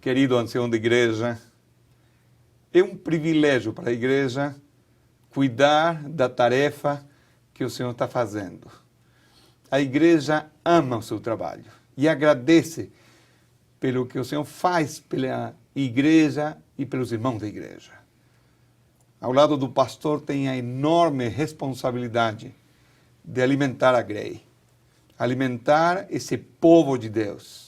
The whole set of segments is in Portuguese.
querido ancião da igreja, é um privilégio para a igreja cuidar da tarefa que o Senhor está fazendo. A igreja ama o seu trabalho e agradece pelo que o Senhor faz pela igreja e pelos irmãos da igreja. Ao lado do pastor tem a enorme responsabilidade de alimentar a grei, alimentar esse povo de Deus.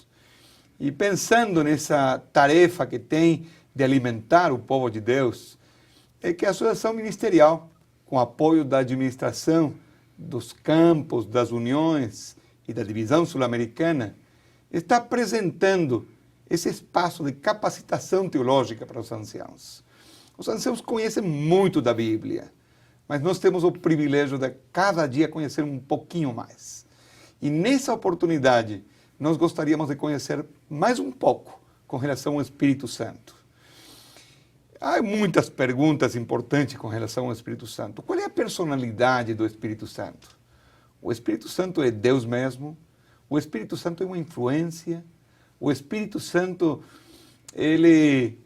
E pensando nessa tarefa que tem de alimentar o povo de Deus, é que a associação ministerial, com apoio da administração dos campos, das uniões e da divisão sul-americana, está apresentando esse espaço de capacitação teológica para os anciãos. Os anciãos conhecem muito da Bíblia, mas nós temos o privilégio de cada dia conhecer um pouquinho mais. E nessa oportunidade, nós gostaríamos de conhecer mais um pouco com relação ao Espírito Santo. Há muitas perguntas importantes com relação ao Espírito Santo. Qual é a personalidade do Espírito Santo? O Espírito Santo é Deus mesmo? O Espírito Santo é uma influência? O Espírito Santo, ele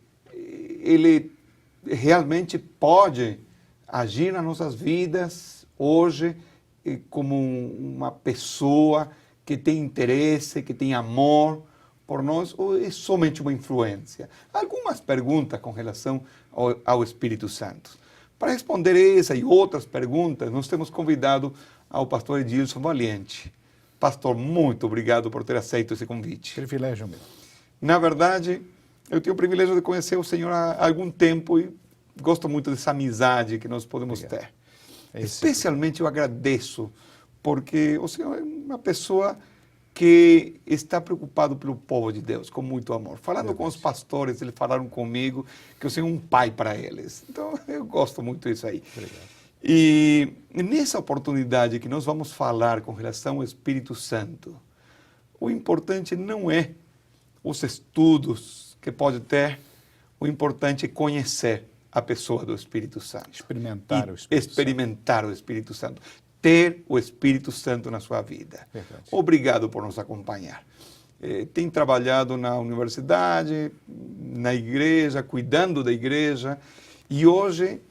realmente pode agir nas nossas vidas hoje como uma pessoa que tem interesse, que tem amor por nós, ou é somente uma influência? Algumas perguntas com relação ao Espírito Santo. Para responder essa e outras perguntas, nós temos convidado ao pastor Edilson Valiente. Pastor, muito obrigado por ter aceito esse convite. Privilégio meu. Na verdade, eu tenho o privilégio de conhecer o Senhor há algum tempo e gosto muito dessa amizade que nós podemos ter. Especialmente eu agradeço, porque o Senhor é uma pessoa que está preocupado pelo povo de Deus, com muito amor. Falando com os pastores, eles falaram comigo que eu sou um pai para eles. Então, eu gosto muito disso aí. Obrigado. E nessa oportunidade que nós vamos falar com relação ao Espírito Santo, o importante não é os estudos que pode ter, o importante é conhecer a pessoa do Espírito Santo. Experimentar o Espírito Santo. Ter o Espírito Santo na sua vida. Verdade. Obrigado por nos acompanhar. Tem trabalhado na universidade, na igreja, cuidando da igreja, e hoje,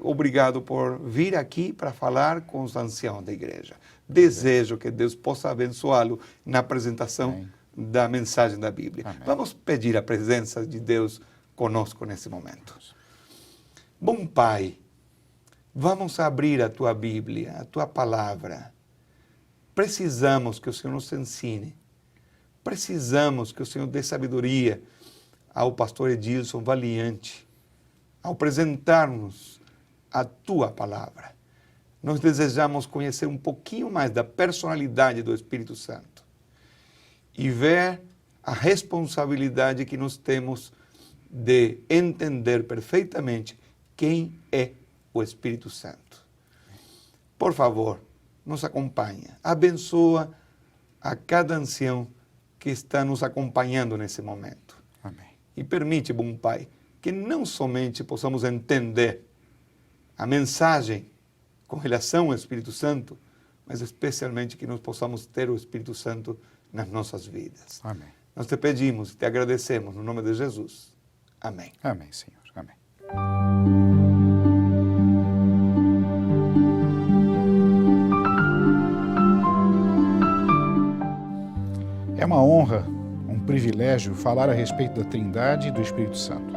obrigado por vir aqui para falar com os anciãos da igreja. Desejo que Deus possa abençoá-lo na apresentação da mensagem da Bíblia. Amém. Vamos pedir a presença de Deus conosco nesse momento. Bom Pai, vamos abrir a Tua Bíblia, a Tua Palavra. Precisamos que o Senhor nos ensine. Precisamos que o Senhor dê sabedoria ao pastor Edilson Valiente, ao apresentar-nos a Tua Palavra. Nós desejamos conhecer um pouquinho mais da personalidade do Espírito Santo e ver a responsabilidade que nós temos de entender perfeitamente quem é o Espírito Santo. Por favor, nos acompanha, abençoa a cada ancião que está nos acompanhando nesse momento. Amém. E permite, bom Pai, que não somente possamos entender a mensagem com relação ao Espírito Santo, mas especialmente que nós possamos ter o Espírito Santo nas nossas vidas. Amém. Nós te pedimos e te agradecemos no nome de Jesus. Amém. Amém, Senhor. Amém. É uma honra, um privilégio falar a respeito da Trindade e do Espírito Santo.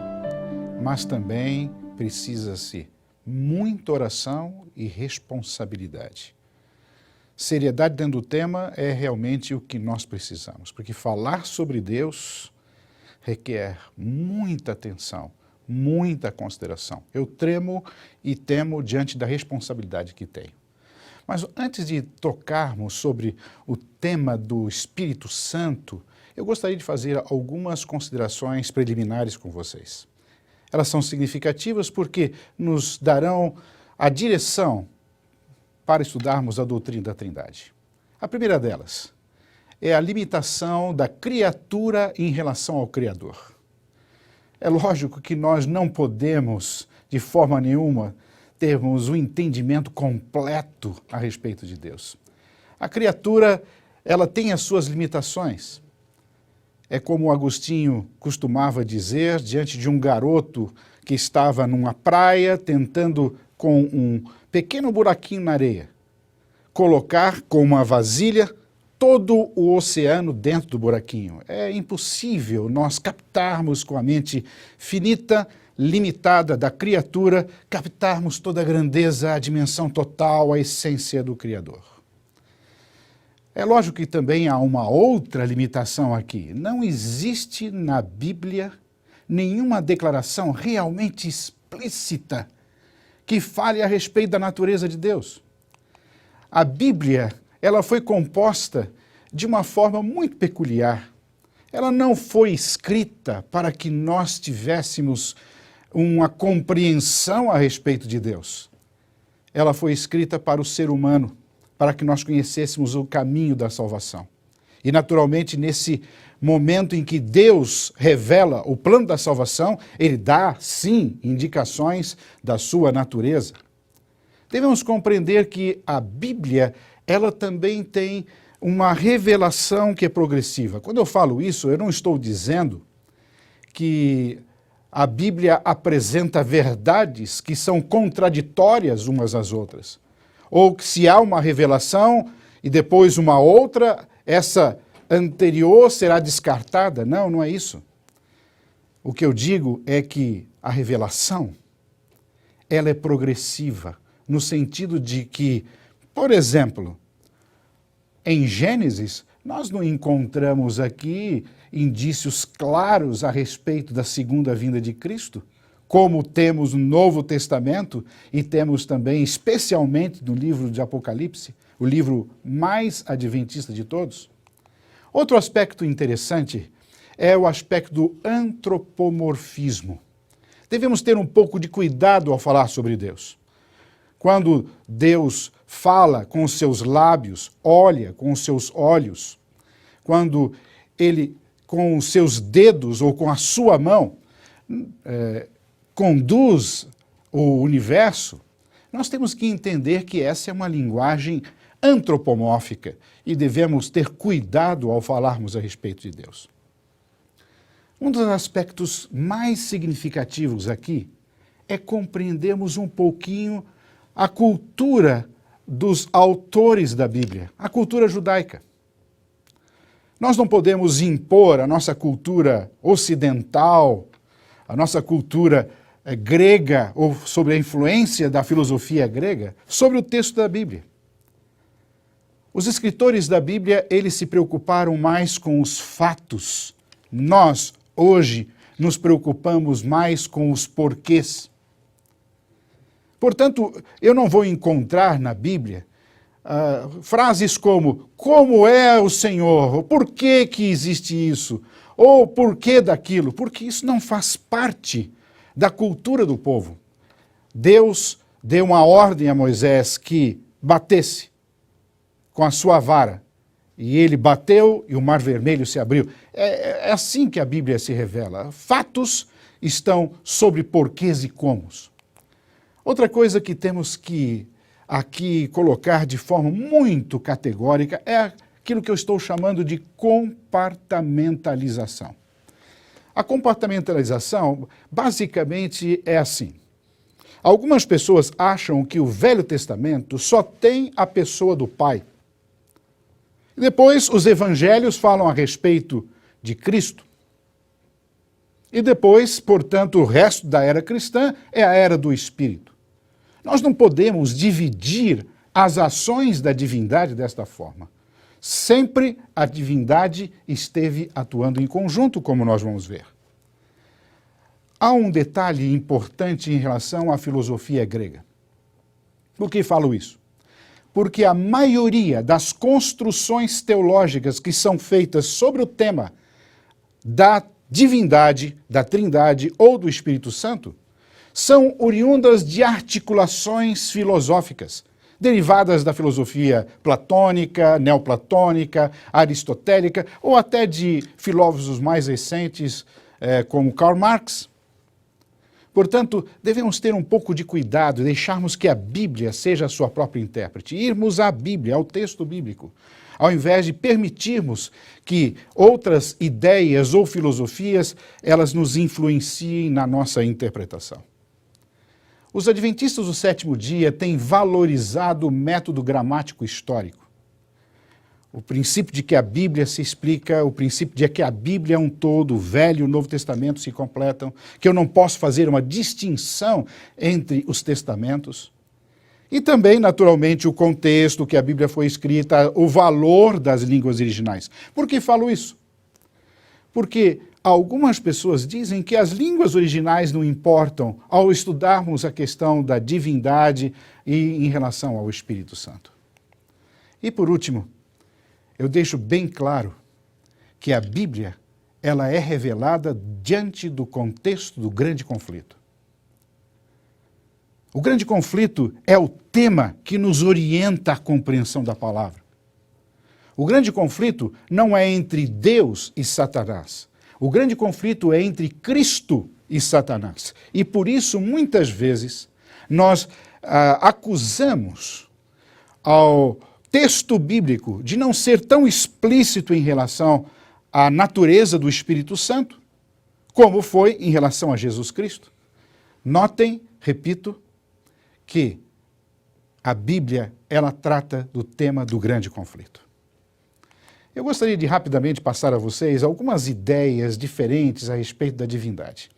Mas também precisa-se muita oração e responsabilidade. Seriedade dentro do tema é realmente o que nós precisamos, porque falar sobre Deus requer muita atenção, muita consideração. Eu tremo e temo diante da responsabilidade que tenho. Mas antes de tocarmos sobre o tema do Espírito Santo, eu gostaria de fazer algumas considerações preliminares com vocês. Elas são significativas porque nos darão a direção para estudarmos a doutrina da Trindade. A primeira delas é a limitação da criatura em relação ao Criador. É lógico que nós não podemos, de forma nenhuma, termos um entendimento completo a respeito de Deus. A criatura, ela tem as suas limitações. É como Agostinho costumava dizer diante de um garoto que estava numa praia tentando, com um pequeno buraquinho na areia, colocar com uma vasilha todo o oceano dentro do buraquinho. É impossível nós captarmos com a mente finita, limitada da criatura, captarmos toda a grandeza, a dimensão total, a essência do Criador. É lógico que também há uma outra limitação aqui. Não existe na Bíblia nenhuma declaração realmente explícita que fale a respeito da natureza de Deus. A Bíblia, ela foi composta de uma forma muito peculiar. Ela não foi escrita para que nós tivéssemos uma compreensão a respeito de Deus. Ela foi escrita para o ser humano, para que nós conhecêssemos o caminho da salvação. E, naturalmente, nesse momento em que Deus revela o plano da salvação, Ele dá, sim, indicações da sua natureza. Devemos compreender que a Bíblia, ela também tem uma revelação que é progressiva. Quando eu falo isso, eu não estou dizendo que a Bíblia apresenta verdades que são contraditórias umas às outras. Ou que se há uma revelação e depois uma outra, essa anterior será descartada. Não, não é isso. O que eu digo é que a revelação, ela é progressiva, no sentido de que, por exemplo, em Gênesis, nós não encontramos aqui indícios claros a respeito da segunda vinda de Cristo, como temos no Novo Testamento e temos também, especialmente no livro de Apocalipse, o livro mais adventista de todos. Outro aspecto interessante é o aspecto do antropomorfismo. Devemos ter um pouco de cuidado ao falar sobre Deus. Quando Deus fala com os seus lábios, olha com os seus olhos, quando Ele, com os seus dedos ou com a sua mão, conduz o universo, nós temos que entender que essa é uma linguagem antropomórfica e devemos ter cuidado ao falarmos a respeito de Deus. Um dos aspectos mais significativos aqui é compreendermos um pouquinho a cultura dos autores da Bíblia, a cultura judaica. Nós não podemos impor a nossa cultura ocidental, a nossa cultura grega, ou sobre a influência da filosofia grega, sobre o texto da Bíblia. Os escritores da Bíblia, eles se preocuparam mais com os fatos. Nós, hoje, nos preocupamos mais com os porquês. Portanto, eu não vou encontrar na Bíblia frases como é o Senhor? Por que existe isso? Ou por que daquilo? Porque isso não faz parte da cultura do povo. Deus deu uma ordem a Moisés que batesse com a sua vara. E ele bateu e o Mar Vermelho se abriu. É assim que a Bíblia se revela. Fatos estão sobre porquês e comos. Outra coisa que temos que aqui colocar de forma muito categórica é aquilo que eu estou chamando de compartamentalização. A compartamentalização basicamente é assim. Algumas pessoas acham que o Velho Testamento só tem a pessoa do Pai. Depois os evangelhos falam a respeito de Cristo. E depois, portanto, o resto da era cristã é a era do Espírito. Nós não podemos dividir as ações da divindade desta forma. Sempre a divindade esteve atuando em conjunto, como nós vamos ver. Há um detalhe importante em relação à filosofia grega. Por que falo isso? Porque a maioria das construções teológicas que são feitas sobre o tema da divindade, da Trindade ou do Espírito Santo são oriundas de articulações filosóficas, derivadas da filosofia platônica, neoplatônica, aristotélica, ou até de filósofos mais recentes, como Karl Marx. Portanto, devemos ter um pouco de cuidado e deixarmos que a Bíblia seja a sua própria intérprete, irmos à Bíblia, ao texto bíblico. ao invés de permitirmos que outras ideias ou filosofias, elas nos influenciem na nossa interpretação. Os adventistas do sétimo dia têm valorizado o método gramático histórico. O princípio de que a Bíblia se explica, o princípio de que a Bíblia é um todo, o Velho e o Novo Testamento se completam, que eu não posso fazer uma distinção entre os testamentos. E também, naturalmente, o contexto que a Bíblia foi escrita, o valor das línguas originais. Por que falo isso? Porque algumas pessoas dizem que as línguas originais não importam ao estudarmos a questão da divindade e em relação ao Espírito Santo. E por último, eu deixo bem claro que a Bíblia, ela é revelada diante do contexto do grande conflito. O grande conflito é o tema que nos orienta à compreensão da palavra. O grande conflito não é entre Deus e Satanás. O grande conflito é entre Cristo e Satanás. E por isso, muitas vezes, nós acusamos ao texto bíblico de não ser tão explícito em relação à natureza do Espírito Santo, como foi em relação a Jesus Cristo. Notem, repito, que a Bíblia, ela trata do tema do grande conflito. Eu gostaria de rapidamente passar a vocês algumas ideias diferentes a respeito da divindade.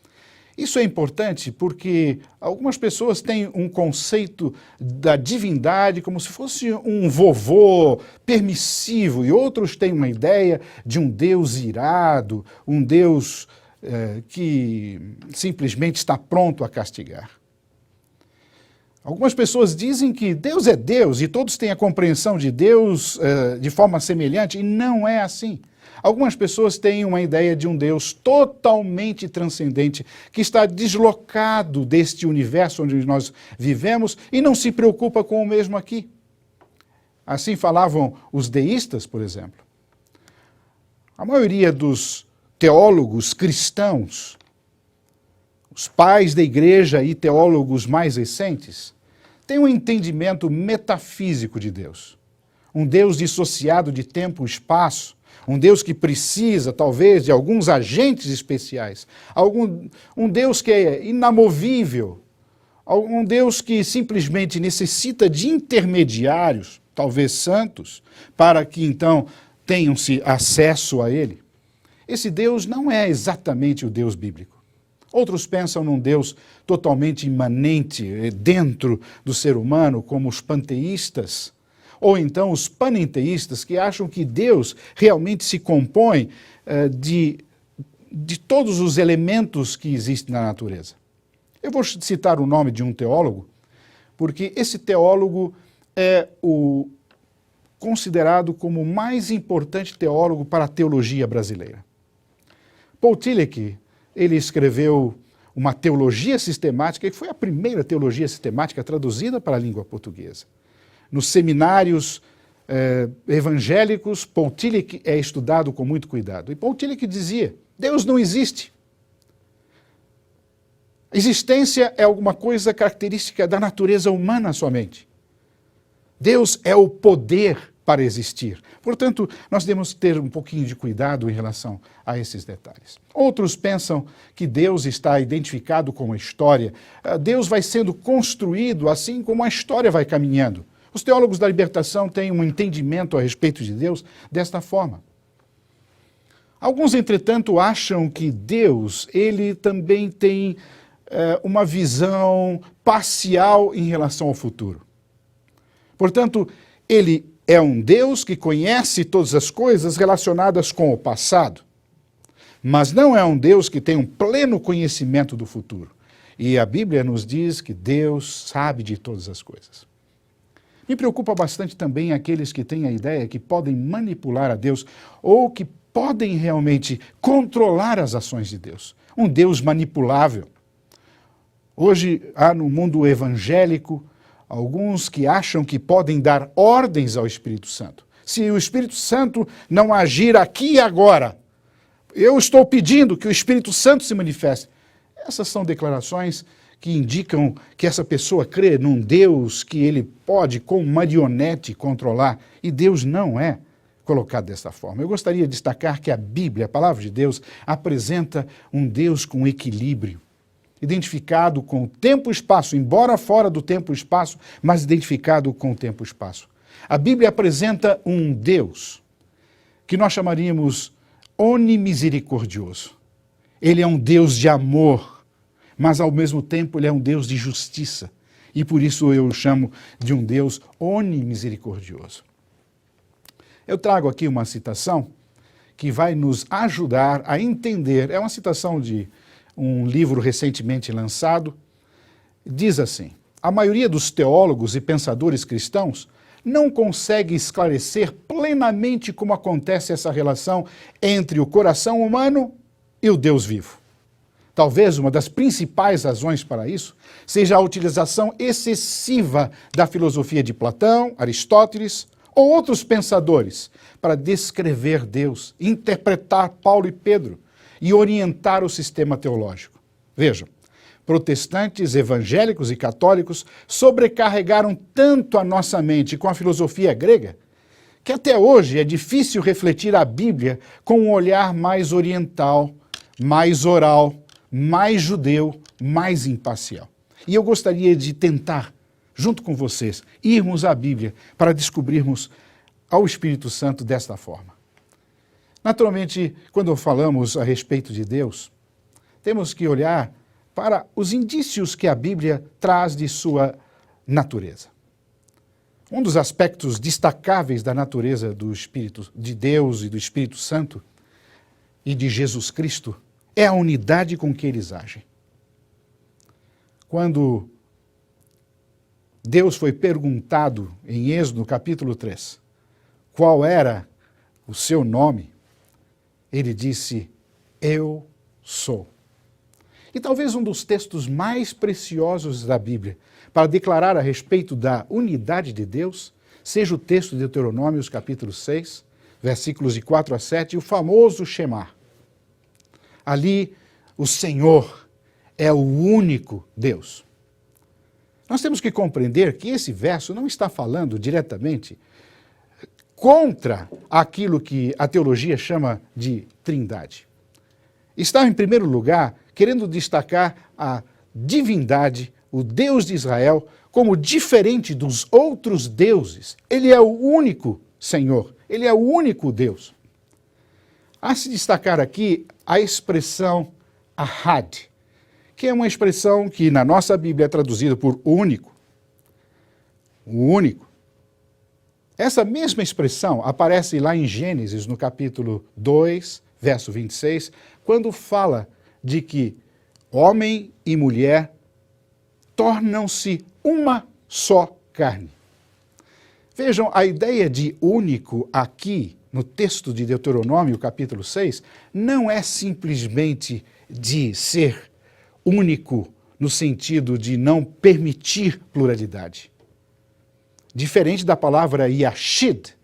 Isso é importante porque algumas pessoas têm um conceito da divindade como se fosse um vovô permissivo e outros têm uma ideia de um Deus irado, um Deus que simplesmente está pronto a castigar. Algumas pessoas dizem que Deus é Deus e todos têm a compreensão de Deus de forma semelhante, e não é assim. Algumas pessoas têm uma ideia de um Deus totalmente transcendente, que está deslocado deste universo onde nós vivemos e não se preocupa com o mesmo aqui. Assim falavam os deístas, por exemplo. A maioria dos teólogos cristãos, os pais da igreja e teólogos mais recentes, têm um entendimento metafísico de Deus. Um Deus dissociado de tempo e espaço, um Deus que precisa, talvez, de alguns agentes especiais, um Deus que é inamovível, um Deus que simplesmente necessita de intermediários, talvez santos, para que então tenham-se acesso a Ele. Esse Deus não é exatamente o Deus bíblico. Outros pensam num Deus totalmente imanente dentro do ser humano, como os panteístas, ou então os panenteístas, que acham que Deus realmente se compõe de todos os elementos que existem na natureza. Eu vou citar o nome de um teólogo, porque esse teólogo é o considerado como o mais importante teólogo para a teologia brasileira. Paul Tillich, ele escreveu uma teologia sistemática, que foi a primeira teologia sistemática traduzida para a língua portuguesa. Nos seminários evangélicos, Paul Tillich é estudado com muito cuidado. E Paul Tillich dizia, Deus não existe. A existência é alguma coisa característica da natureza humana somente. Deus é o poder para existir. Portanto, nós temos que ter um pouquinho de cuidado em relação a esses detalhes. Outros pensam que Deus está identificado com a história. Deus vai sendo construído assim como a história vai caminhando. Os teólogos da libertação têm um entendimento a respeito de Deus desta forma. Alguns, entretanto, acham que Deus, ele também tem uma visão parcial em relação ao futuro. Portanto, ele é um Deus que conhece todas as coisas relacionadas com o passado, mas não é um Deus que tem um pleno conhecimento do futuro. E a Bíblia nos diz que Deus sabe de todas as coisas. Me preocupa bastante também aqueles que têm a ideia que podem manipular a Deus ou que podem realmente controlar as ações de Deus. Um Deus manipulável. Hoje há no mundo evangélico alguns que acham que podem dar ordens ao Espírito Santo. Se o Espírito Santo não agir aqui e agora, eu estou pedindo que o Espírito Santo se manifeste. Essas são declarações que indicam que essa pessoa crê num Deus que ele pode, com marionete, controlar. E Deus não é colocado dessa forma. Eu gostaria de destacar que a Bíblia, a palavra de Deus, apresenta um Deus com equilíbrio, identificado com o tempo e espaço, embora fora do tempo e espaço, mas identificado com o tempo e espaço. A Bíblia apresenta um Deus que nós chamaríamos onimisericordioso. Ele é um Deus de amor, mas ao mesmo tempo ele é um Deus de justiça. E por isso eu o chamo de um Deus onimisericordioso. Eu trago aqui uma citação que vai nos ajudar a entender, é uma citação de um livro recentemente lançado, diz assim: a maioria dos teólogos e pensadores cristãos não consegue esclarecer plenamente como acontece essa relação entre o coração humano e o Deus vivo. Talvez uma das principais razões para isso seja a utilização excessiva da filosofia de Platão, Aristóteles ou outros pensadores para descrever Deus, interpretar Paulo e Pedro e orientar o sistema teológico. Vejam, protestantes, evangélicos e católicos sobrecarregaram tanto a nossa mente com a filosofia grega que até hoje é difícil refletir a Bíblia com um olhar mais oriental, mais oral, mais judeu, mais imparcial. E eu gostaria de tentar, junto com vocês, irmos à Bíblia para descobrirmos ao Espírito Santo desta forma. Naturalmente, quando falamos a respeito de Deus, temos que olhar para os indícios que a Bíblia traz de sua natureza. Um dos aspectos destacáveis da natureza do Espírito de Deus e do Espírito Santo e de Jesus Cristo é a unidade com que eles agem. Quando Deus foi perguntado em Êxodo capítulo 3, qual era o seu nome, ele disse, eu sou. E talvez um dos textos mais preciosos da Bíblia para declarar a respeito da unidade de Deus seja o texto de Deuteronômio, capítulo 6, versículos de 4 a 7, o famoso Shema. Ali, o Senhor é o único Deus. Nós temos que compreender que esse verso não está falando diretamente contra aquilo que a teologia chama de trindade. Está, em primeiro lugar, querendo destacar a divindade, o Deus de Israel, como diferente dos outros deuses. Ele é o único Senhor, ele é o único Deus. Há se destacar aqui a expressão ahad, que é uma expressão que na nossa Bíblia é traduzida por único. O único. Essa mesma expressão aparece lá em Gênesis, no capítulo 2, verso 26, quando fala de que homem e mulher tornam-se uma só carne. Vejam, a ideia de único aqui, no texto de Deuteronômio, capítulo 6, não é simplesmente de ser único no sentido de não permitir pluralidade. Diferente da palavra yashid,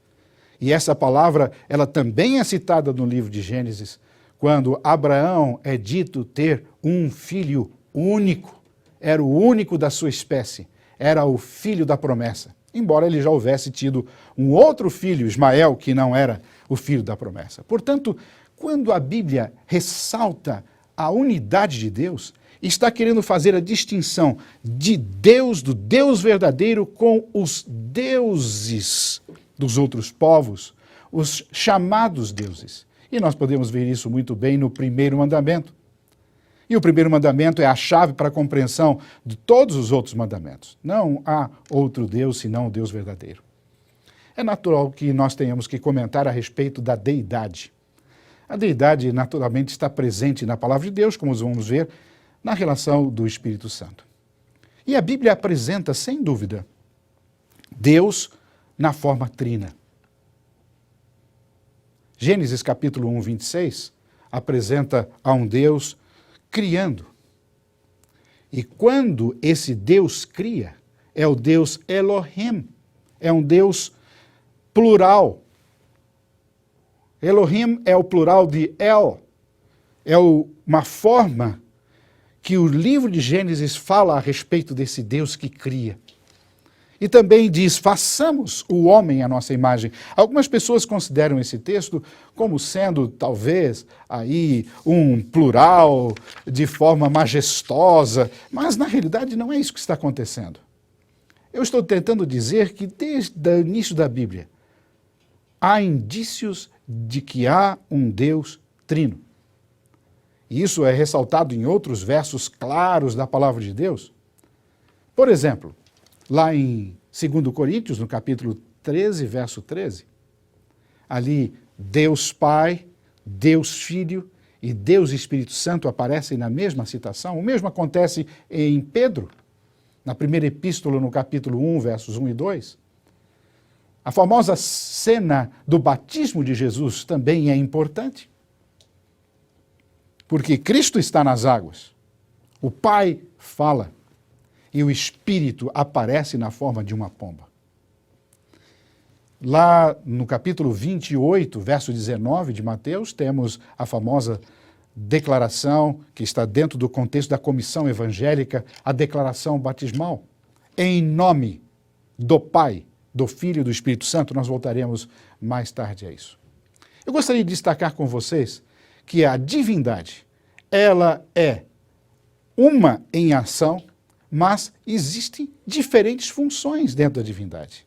e essa palavra ela também é citada no livro de Gênesis, quando Abraão é dito ter um filho único, era o único da sua espécie, era o filho da promessa, embora ele já houvesse tido um outro filho, Ismael, que não era o filho da promessa. Portanto, quando a Bíblia ressalta a unidade de Deus, está querendo fazer a distinção de Deus, do Deus verdadeiro, com os deuses dos outros povos, os chamados deuses. E nós podemos ver isso muito bem no primeiro mandamento. E o primeiro mandamento é a chave para a compreensão de todos os outros mandamentos. Não há outro Deus senão o Deus verdadeiro. É natural que nós tenhamos que comentar a respeito da deidade. A deidade, naturalmente, está presente na palavra de Deus, como vamos ver, na relação do Espírito Santo. E a Bíblia apresenta, sem dúvida, Deus na forma trina. Gênesis capítulo 1, 26, apresenta a um Deus criando. E quando esse Deus cria, é o Deus Elohim, é um Deus plural. Elohim é o plural de El, é uma forma que o livro de Gênesis fala a respeito desse Deus que cria. E também diz, façamos o homem à nossa imagem. Algumas pessoas consideram esse texto como sendo, talvez, aí um plural de forma majestosa, mas na realidade não é isso que está acontecendo. Eu estou tentando dizer que desde o início da Bíblia há indícios de que há um Deus trino. E isso é ressaltado em outros versos claros da palavra de Deus. Por exemplo, lá em 2 Coríntios, no capítulo 13, verso 13, ali Deus Pai, Deus Filho e Deus Espírito Santo aparecem na mesma citação. O mesmo acontece em Pedro, na primeira epístola, no capítulo 1, versos 1 e 2. A famosa cena do batismo de Jesus também é importante, porque Cristo está nas águas, o Pai fala, e o Espírito aparece na forma de uma pomba. Lá no capítulo 28, verso 19 de Mateus, temos a famosa declaração que está dentro do contexto da comissão evangélica, a declaração batismal. Em nome do Pai, do Filho e do Espírito Santo, nós voltaremos mais tarde a isso. Eu gostaria de destacar com vocês que a divindade, ela é uma em ação, mas existem diferentes funções dentro da divindade.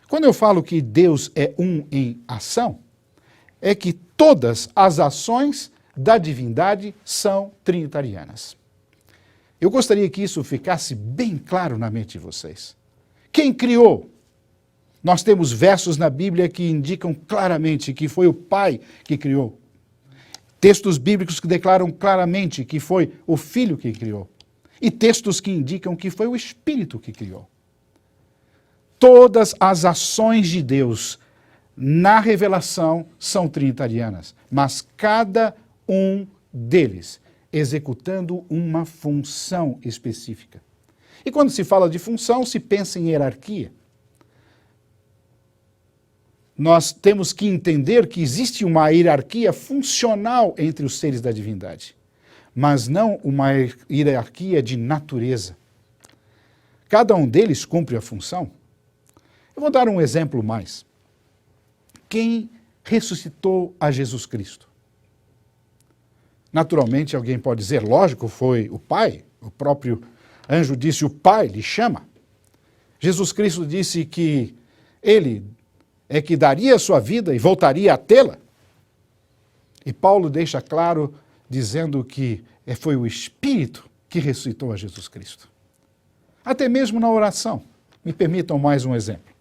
Quando eu falo que Deus é um em ação, é que todas as ações da divindade são trinitarianas. Eu gostaria que isso ficasse bem claro na mente de vocês. Quem criou? Nós temos versos na Bíblia que indicam claramente que foi o Pai que criou. Textos bíblicos que declaram claramente que foi o Filho que criou. E textos que indicam que foi o Espírito que criou. Todas as ações de Deus na revelação são trinitarianas, mas cada um deles executando uma função específica. E quando se fala de função, se pensa em hierarquia. Nós temos que entender que existe uma hierarquia funcional entre os seres da divindade, mas não uma hierarquia de natureza. Cada um deles cumpre a função. Eu vou dar um exemplo mais. Quem ressuscitou a Jesus Cristo? Naturalmente, alguém pode dizer, lógico, foi o Pai. O próprio anjo disse, o Pai lhe chama. Jesus Cristo disse que ele é que daria a sua vida e voltaria a tê-la. E Paulo deixa claro, dizendo que foi o Espírito que ressuscitou a Jesus Cristo. Até mesmo na oração. Me permitam mais um exemplo.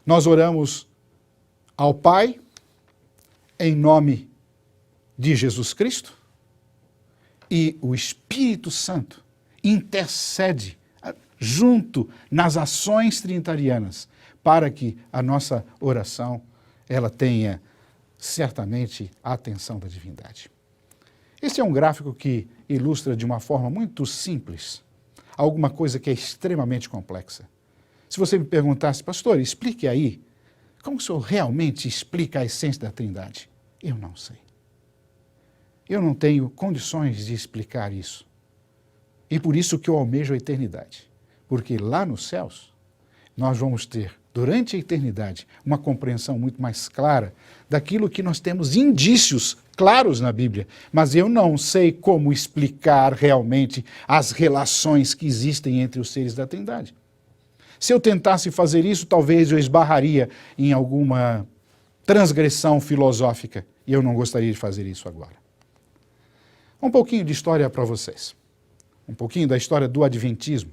Nós oramos ao Pai, em nome de Jesus Cristo, e o Espírito Santo intercede junto nas ações trinitarianas para que a nossa oração ela tenha certamente a atenção da divindade. Este é um gráfico que ilustra de uma forma muito simples alguma coisa que é extremamente complexa. Se você me perguntasse, pastor, explique aí, como o senhor realmente explica a essência da Trindade? Eu não sei. Eu não tenho condições de explicar isso. E por isso que eu almejo a eternidade. Porque lá nos céus, nós vamos ter, durante a eternidade, uma compreensão muito mais clara daquilo que nós temos indícios claros na Bíblia. Mas eu não sei como explicar realmente as relações que existem entre os seres da Trindade. Se eu tentasse fazer isso, talvez eu esbarraria em alguma transgressão filosófica. E eu não gostaria de fazer isso agora. Um pouquinho de história para vocês. Um pouquinho da história do Adventismo.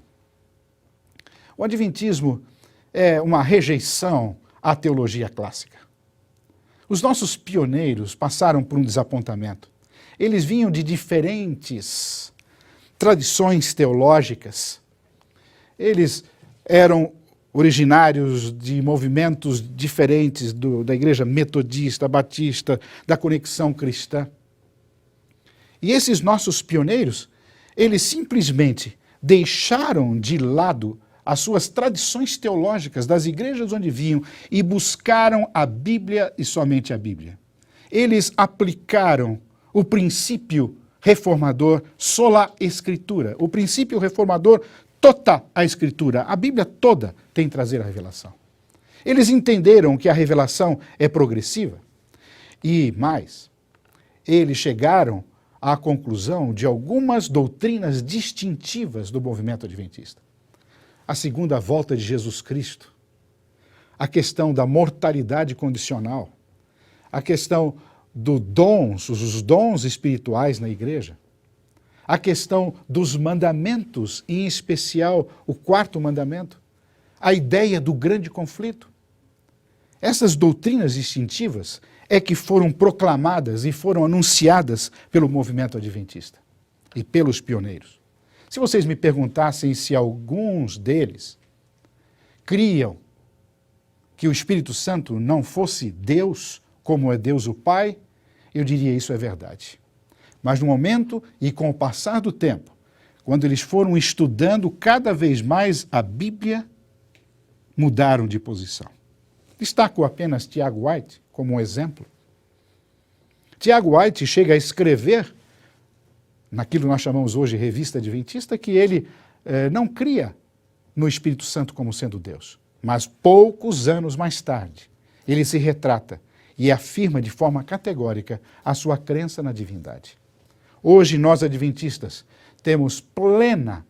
O Adventismo é uma rejeição à teologia clássica. Os nossos pioneiros passaram por um desapontamento. Eles vinham de diferentes tradições teológicas. Eles eram originários de movimentos diferentes da igreja metodista, batista, da conexão cristã. E esses nossos pioneiros, eles simplesmente deixaram de lado as suas tradições teológicas das igrejas onde vinham e buscaram a Bíblia e somente a Bíblia. Eles aplicaram o princípio reformador sola escritura. O princípio reformador, toda a Escritura, a Bíblia toda tem que trazer a revelação. Eles entenderam que a revelação é progressiva e, mais, eles chegaram à conclusão de algumas doutrinas distintivas do movimento adventista. A segunda volta de Jesus Cristo, a questão da mortalidade condicional, a questão dos dons, os dons espirituais na igreja, a questão dos mandamentos, em especial o quarto mandamento, a ideia do grande conflito. Essas doutrinas distintivas é que foram proclamadas e foram anunciadas pelo movimento adventista e pelos pioneiros. Se vocês me perguntassem se alguns deles criam que o Espírito Santo não fosse Deus, como é Deus o Pai, eu diria isso é verdade. Mas no momento e com o passar do tempo, quando eles foram estudando cada vez mais a Bíblia, mudaram de posição. Destaco apenas Tiago White como um exemplo. Tiago White chega a escrever, naquilo que nós chamamos hoje de Revista Adventista, que ele não cria no Espírito Santo como sendo Deus. Mas poucos anos mais tarde, ele se retrata e afirma de forma categórica a sua crença na divindade. Hoje, nós adventistas temos plena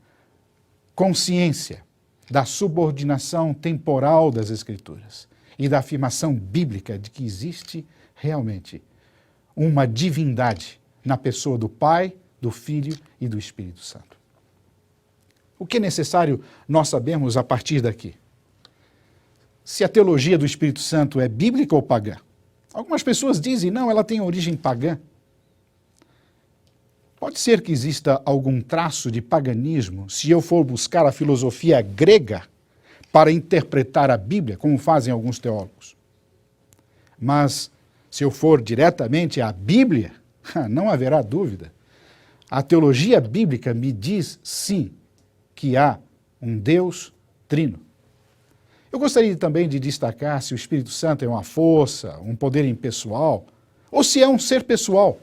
consciência da subordinação temporal das Escrituras e da afirmação bíblica de que existe realmente uma divindade na pessoa do Pai, do Filho e do Espírito Santo. O que é necessário nós sabermos a partir daqui? Se a teologia do Espírito Santo é bíblica ou pagã? Algumas pessoas dizem, não, ela tem origem pagã. Pode ser que exista algum traço de paganismo se eu for buscar a filosofia grega para interpretar a Bíblia, como fazem alguns teólogos. Mas, se eu for diretamente à Bíblia, não haverá dúvida. A teologia bíblica me diz, sim, que há um Deus trino. Eu gostaria também de destacar se o Espírito Santo é uma força, um poder impessoal, ou se é um ser pessoal.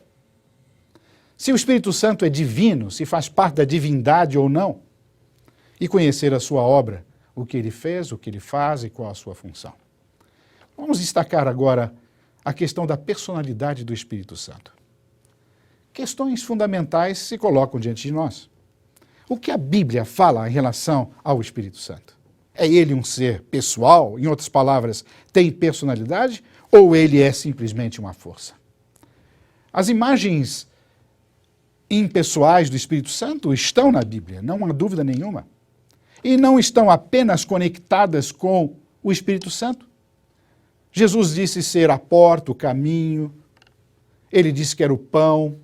Se o Espírito Santo é divino, se faz parte da divindade ou não. E conhecer a sua obra, o que ele fez, o que ele faz e qual a sua função. Vamos destacar agora a questão da personalidade do Espírito Santo. Questões fundamentais se colocam diante de nós. O que a Bíblia fala em relação ao Espírito Santo? É ele um ser pessoal? Em outras palavras, tem personalidade? Ou ele é simplesmente uma força? As imagens impessoais do Espírito Santo estão na Bíblia, não há dúvida nenhuma. E não estão apenas conectadas com o Espírito Santo. Jesus disse ser a porta, o caminho, ele disse que era o pão,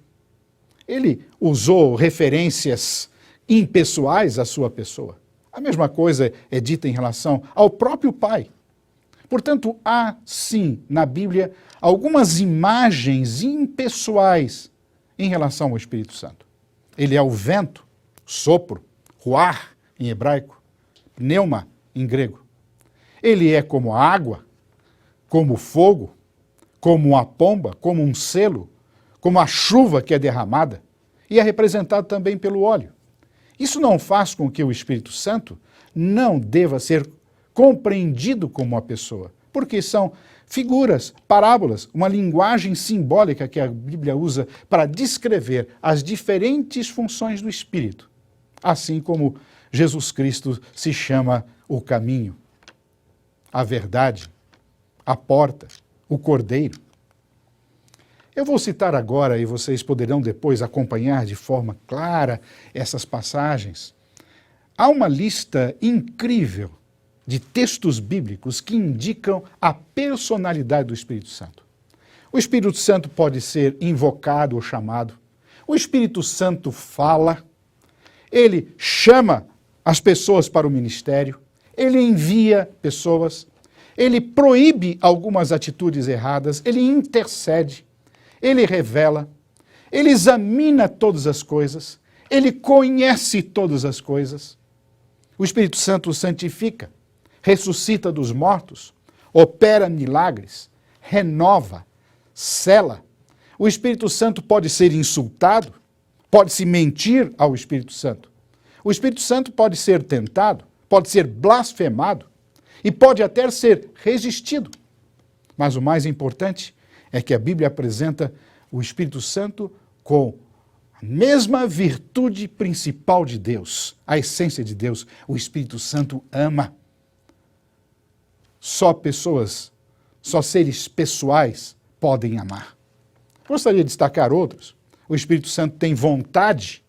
ele usou referências impessoais à sua pessoa. A mesma coisa é dita em relação ao próprio Pai. Portanto, há sim na Bíblia algumas imagens impessoais em relação ao Espírito Santo. Ele é o vento, sopro, ruar em hebraico, pneuma em grego. Ele é como a água, como o fogo, como a pomba, como um selo, como a chuva que é derramada, e é representado também pelo óleo. Isso não faz com que o Espírito Santo não deva ser compreendido como uma pessoa, porque são figuras, parábolas, uma linguagem simbólica que a Bíblia usa para descrever as diferentes funções do Espírito, assim como Jesus Cristo se chama o caminho, a verdade, a porta, o cordeiro. Eu vou citar agora, e vocês poderão depois acompanhar de forma clara essas passagens. Há uma lista incrível de textos bíblicos que indicam a personalidade do Espírito Santo. O Espírito Santo pode ser invocado ou chamado. O Espírito Santo fala. Ele chama as pessoas para o ministério. Ele envia pessoas. Ele proíbe algumas atitudes erradas. Ele intercede. Ele revela. Ele examina todas as coisas. Ele conhece todas as coisas. O Espírito Santo santifica, ressuscita dos mortos, opera milagres, renova, sela. O Espírito Santo pode ser insultado, pode-se mentir ao Espírito Santo. O Espírito Santo pode ser tentado, pode ser blasfemado e pode até ser resistido. Mas o mais importante é que a Bíblia apresenta o Espírito Santo com a mesma virtude principal de Deus, a essência de Deus. O Espírito Santo ama. Só pessoas, só seres pessoais podem amar. Gostaria de destacar outros. O Espírito Santo tem vontade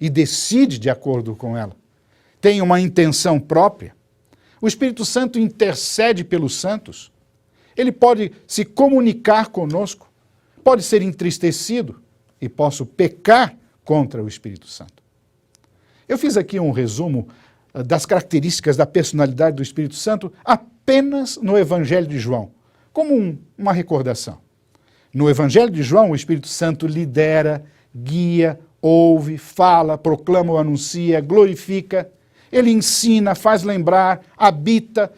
e decide de acordo com ela. Tem uma intenção própria. O Espírito Santo intercede pelos santos. Ele pode se comunicar conosco, pode ser entristecido e posso pecar contra o Espírito Santo. Eu fiz aqui um resumo das características da personalidade do Espírito Santo apenas no Evangelho de João, como uma recordação. No Evangelho de João, o Espírito Santo lidera, guia, ouve, fala, proclama ou anuncia, glorifica, ele ensina, faz lembrar, habita,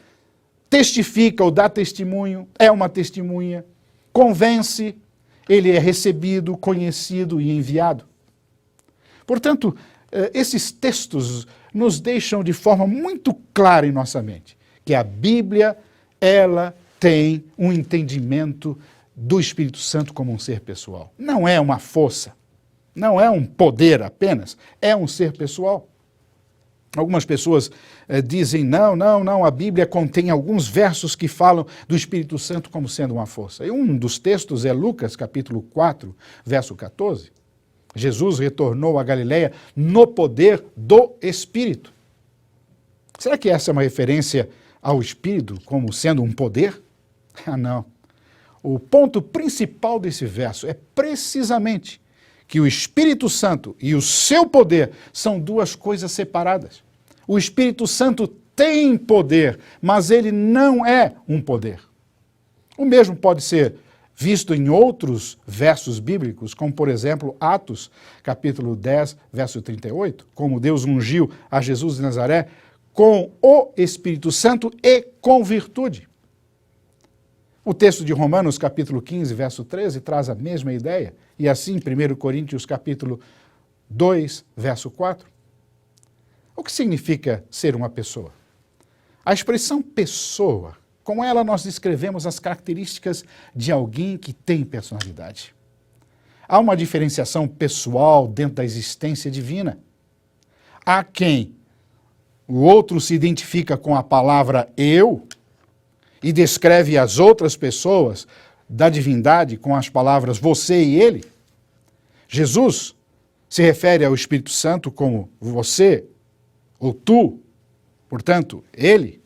testifica ou dá testemunho, é uma testemunha, convence, ele é recebido, conhecido e enviado. Portanto, esses textos nos deixam de forma muito clara em nossa mente que a Bíblia, ela tem um entendimento do Espírito Santo como um ser pessoal. Não é uma força, não é um poder apenas, é um ser pessoal. Algumas pessoas dizem, não, a Bíblia contém alguns versos que falam do Espírito Santo como sendo uma força. E um dos textos é Lucas, capítulo 4, verso 14. Jesus retornou a Galileia no poder do Espírito. Será que essa é uma referência ao Espírito como sendo um poder? Ah, não. O ponto principal desse verso é precisamente que o Espírito Santo e o seu poder são duas coisas separadas. O Espírito Santo tem poder, mas ele não é um poder. O mesmo pode ser visto em outros versos bíblicos, como por exemplo Atos, capítulo 10, verso 38, como Deus ungiu a Jesus de Nazaré com o Espírito Santo e com virtude. O texto de Romanos, capítulo 15, verso 13, traz a mesma ideia. E assim, 1 Coríntios, capítulo 2, verso 4. O que significa ser uma pessoa? A expressão pessoa, com ela nós descrevemos as características de alguém que tem personalidade. Há uma diferenciação pessoal dentro da existência divina. Há quem o outro se identifica com a palavra eu, e descreve as outras pessoas da divindade com as palavras você e ele. Jesus se refere ao Espírito Santo como você ou tu, portanto, ele.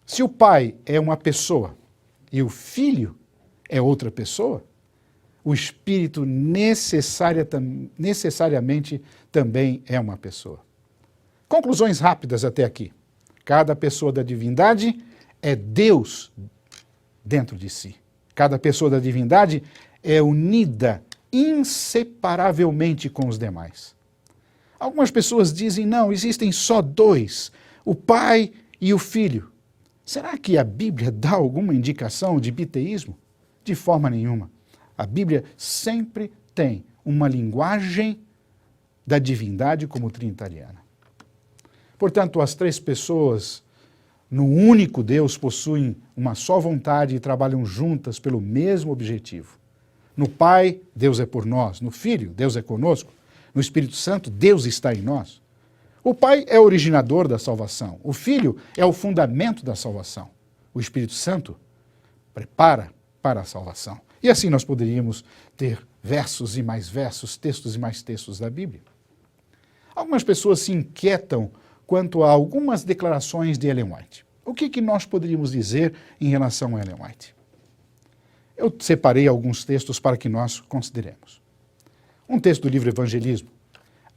Se o Pai é uma pessoa e o Filho é outra pessoa, o Espírito necessariamente também é uma pessoa. Conclusões rápidas até aqui. Cada pessoa da divindade é Deus dentro de si. Cada pessoa da divindade é unida inseparavelmente com os demais. Algumas pessoas dizem, não, existem só dois, o Pai e o Filho. Será que a Bíblia dá alguma indicação de biteísmo? De forma nenhuma. A Bíblia sempre tem uma linguagem da divindade como trinitariana. Portanto, as três pessoas no único Deus possuem uma só vontade e trabalham juntas pelo mesmo objetivo. No Pai, Deus é por nós. No Filho, Deus é conosco. No Espírito Santo, Deus está em nós. O Pai é o originador da salvação. O Filho é o fundamento da salvação. O Espírito Santo prepara para a salvação. E assim nós poderíamos ter versos e mais versos, textos e mais textos da Bíblia. Algumas pessoas se inquietam quanto a algumas declarações de Ellen White. O que nós poderíamos dizer em relação a Ellen White? Eu separei alguns textos para que nós consideremos. Um texto do livro Evangelismo.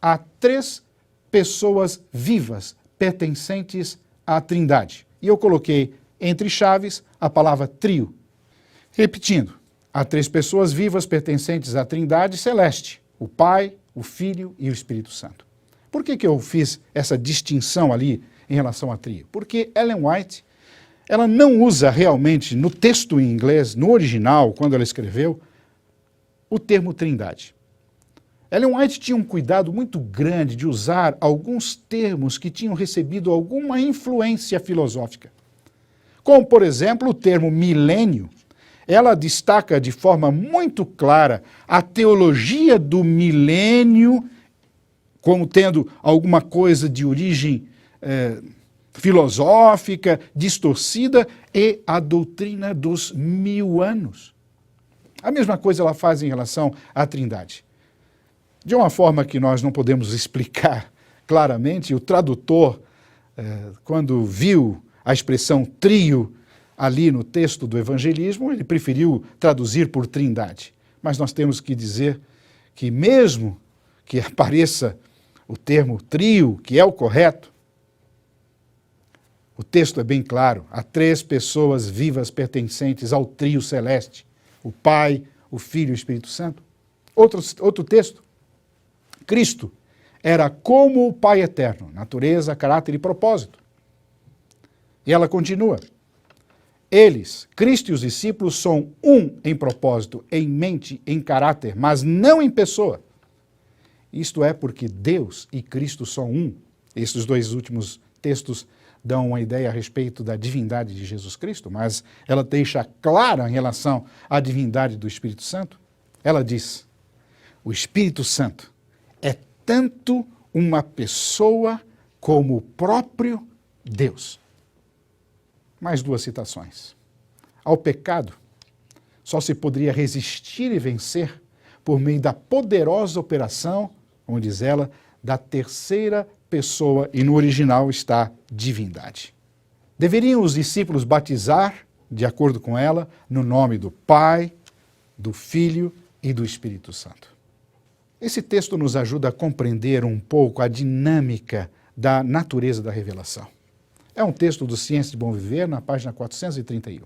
Há três pessoas vivas pertencentes à Trindade. E eu coloquei entre chaves a palavra trio. Repetindo, há três pessoas vivas pertencentes à Trindade celeste, o Pai, o Filho e o Espírito Santo. Por que eu fiz essa distinção ali em relação a trio? Porque Ellen White, ela não usa realmente no texto em inglês, no original, quando ela escreveu, o termo Trindade. Ellen White tinha um cuidado muito grande de usar alguns termos que tinham recebido alguma influência filosófica. Como, por exemplo, o termo milênio. Ela destaca de forma muito clara a teologia do milênio como tendo alguma coisa de origem filosófica, distorcida, e a doutrina dos 1000 anos. A mesma coisa ela faz em relação à Trindade. De uma forma que nós não podemos explicar claramente, o tradutor, quando viu a expressão trio ali no texto do evangelismo, ele preferiu traduzir por Trindade. Mas nós temos que dizer que mesmo que apareça o termo trio, que é o correto, o texto é bem claro. Há 3 pessoas vivas pertencentes ao trio celeste: o Pai, o Filho e o Espírito Santo. Outro texto. Cristo era como o Pai eterno, natureza, caráter e propósito. E ela continua. Eles, Cristo e os discípulos, são um em propósito, em mente, em caráter, mas não em pessoa. Isto é porque Deus e Cristo são um. Esses 2 últimos textos dão uma ideia a respeito da divindade de Jesus Cristo, mas ela deixa clara em relação à divindade do Espírito Santo. Ela diz: o Espírito Santo é tanto uma pessoa como o próprio Deus. Mais 2 citações. Ao pecado só se poderia resistir e vencer por meio da poderosa operação, como diz ela, da terceira pessoa, e no original está divindade. Deveriam os discípulos batizar, de acordo com ela, no nome do Pai, do Filho e do Espírito Santo. Esse texto nos ajuda a compreender um pouco a dinâmica da natureza da revelação. É um texto do Ciência de Bom Viver, na página 431.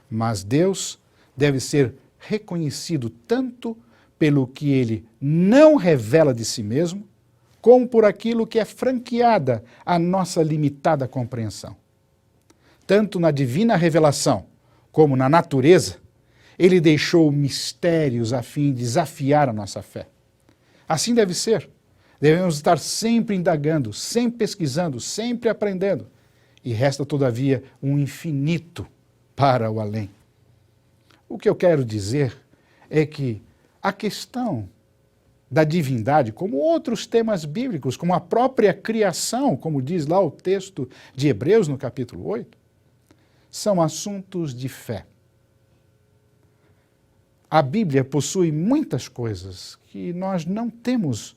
Mas Deus deve ser reconhecido tanto pelo que ele não revela de si mesmo, como por aquilo que é franqueada à nossa limitada compreensão. Tanto na divina revelação como na natureza, ele deixou mistérios a fim de desafiar a nossa fé. Assim deve ser. Devemos estar sempre indagando, sempre pesquisando, sempre aprendendo. E resta, todavia, um infinito para o além. O que eu quero dizer é que a questão da divindade, como outros temas bíblicos, como a própria criação, como diz lá o texto de Hebreus no capítulo 8, são assuntos de fé. A Bíblia possui muitas coisas que nós não temos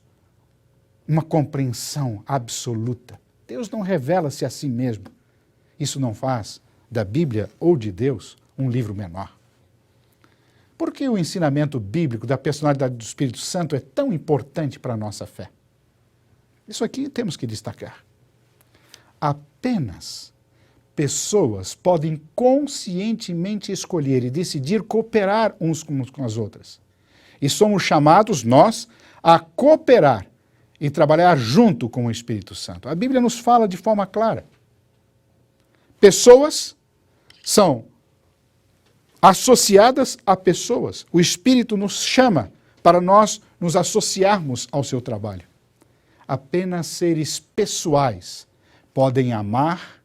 uma compreensão absoluta. Deus não revela-se a si mesmo. Isso não faz da Bíblia ou de Deus um livro menor. Por que o ensinamento bíblico da personalidade do Espírito Santo é tão importante para a nossa fé? Isso aqui temos que destacar. Apenas pessoas podem conscientemente escolher e decidir cooperar uns com as outras. E somos chamados, nós, a cooperar e trabalhar junto com o Espírito Santo. A Bíblia nos fala de forma clara. Pessoas são associadas a pessoas. O Espírito nos chama para nós nos associarmos ao seu trabalho. Apenas seres pessoais podem amar,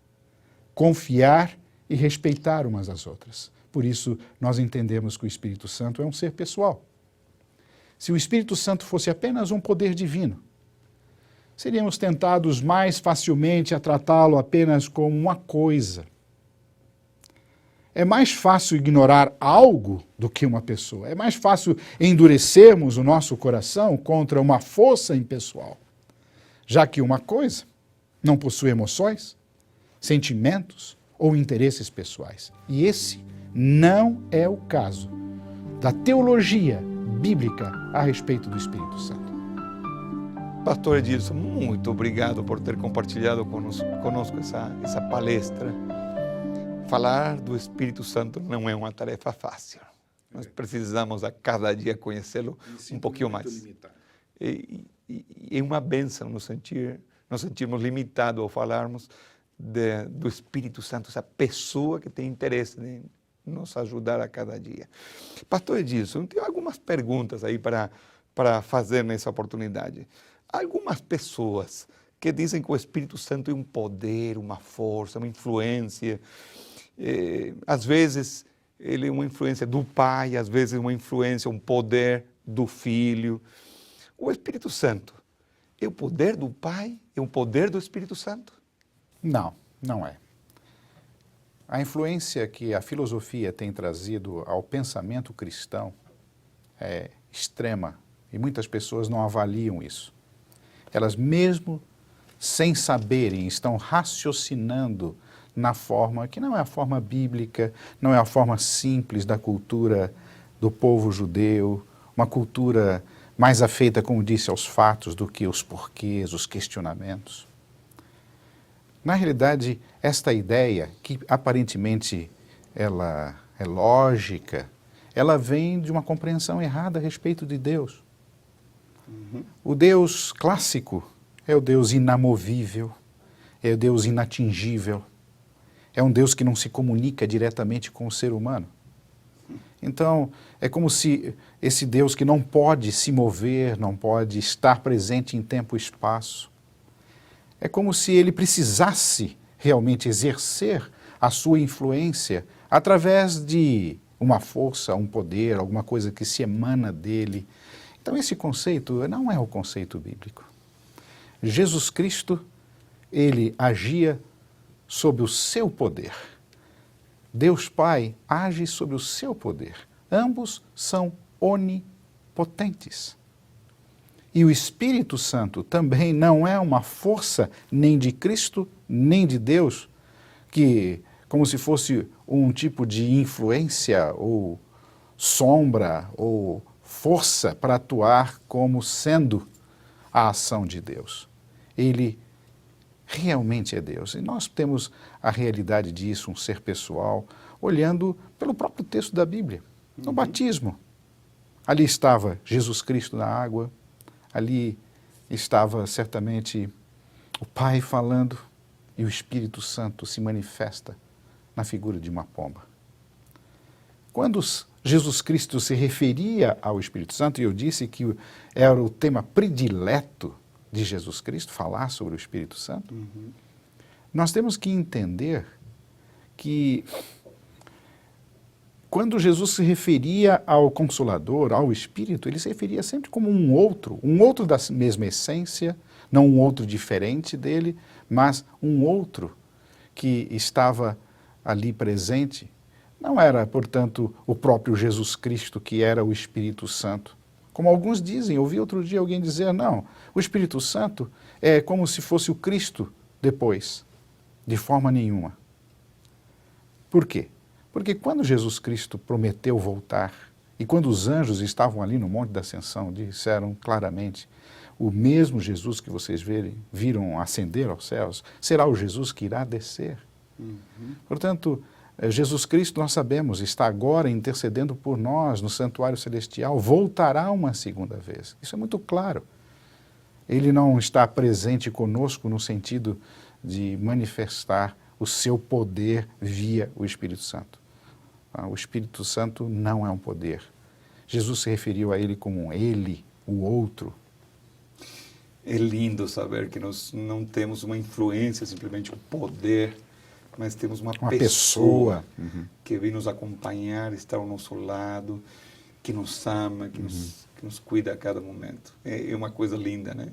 confiar e respeitar umas às outras. Por isso, nós entendemos que o Espírito Santo é um ser pessoal. Se o Espírito Santo fosse apenas um poder divino, seríamos tentados mais facilmente a tratá-lo apenas como uma coisa. É mais fácil ignorar algo do que uma pessoa. É mais fácil endurecermos o nosso coração contra uma força impessoal, já que uma coisa não possui emoções, sentimentos ou interesses pessoais. E esse não é o caso da teologia bíblica a respeito do Espírito Santo. Pastor Edilson, muito obrigado por ter compartilhado conosco essa palestra. Falar do Espírito Santo não é uma tarefa fácil. Nós precisamos a cada dia conhecê-lo um pouquinho mais. E é uma bênção nos sentirmos limitados ao falarmos do Espírito Santo, essa pessoa que tem interesse em nos ajudar a cada dia. Pastor Edilson, eu tenho algumas perguntas aí para para fazer nessa oportunidade. Algumas pessoas que dizem que o Espírito Santo é um poder, uma força, uma influência. Às vezes ele é uma influência do Pai, às vezes uma influência, um poder do Filho. O Espírito Santo é o poder do Pai? É o poder do Espírito Santo? Não, não é. A influência que a filosofia tem trazido ao pensamento cristão é extrema e muitas pessoas não avaliam isso. Elas mesmo sem saberem, estão raciocinando na forma que não é a forma bíblica, não é a forma simples da cultura do povo judeu, uma cultura mais afeita, como disse, aos fatos do que os porquês, os questionamentos. Na realidade, esta ideia, que aparentemente ela é lógica, ela vem de uma compreensão errada a respeito de Deus. O Deus clássico é o Deus inamovível, é o Deus inatingível, é um Deus que não se comunica diretamente com o ser humano. Então, é como se esse Deus que não pode se mover, não pode estar presente em tempo e espaço, é como se ele precisasse realmente exercer a sua influência através de uma força, um poder, alguma coisa que se emana dele. Então, esse conceito não é o conceito bíblico. Jesus Cristo, ele agia sob o seu poder. Deus Pai age sob o seu poder. Ambos são onipotentes. E o Espírito Santo também não é uma força nem de Cristo, nem de Deus, que, como se fosse um tipo de influência ou sombra ou força para atuar como sendo a ação de Deus. Ele realmente é Deus. E nós temos a realidade disso, um ser pessoal, olhando pelo próprio texto da Bíblia. No batismo, ali estava Jesus Cristo na água, ali estava certamente o Pai falando e o Espírito Santo se manifesta na figura de uma pomba. Quando Jesus Cristo se referia ao Espírito Santo, e eu disse que era o tema predileto de Jesus Cristo, falar sobre o Espírito Santo, nós temos que entender que quando Jesus se referia ao Consolador, ao Espírito, ele se referia sempre como um outro da mesma essência, não um outro diferente dele, mas um outro que estava ali presente. Não era, portanto, o próprio Jesus Cristo que era o Espírito Santo. Como alguns dizem, eu ouvi outro dia alguém dizer, não, o Espírito Santo é como se fosse o Cristo depois. De forma nenhuma. Por quê? Porque quando Jesus Cristo prometeu voltar, e quando os anjos estavam ali no Monte da Ascensão, disseram claramente, o mesmo Jesus que vocês viram ascender aos céus, será o Jesus que irá descer. Portanto, Jesus Cristo, nós sabemos, está agora intercedendo por nós no santuário celestial, voltará uma segunda vez. Isso é muito claro. Ele não está presente conosco no sentido de manifestar o seu poder via o Espírito Santo. O Espírito Santo não é um poder. Jesus se referiu a ele como ele, o outro. É lindo saber que nós não temos uma influência, simplesmente um poder, mas temos uma pessoa que vem nos acompanhar, está ao nosso lado, que nos ama, que nos cuida a cada momento. É uma coisa linda, né?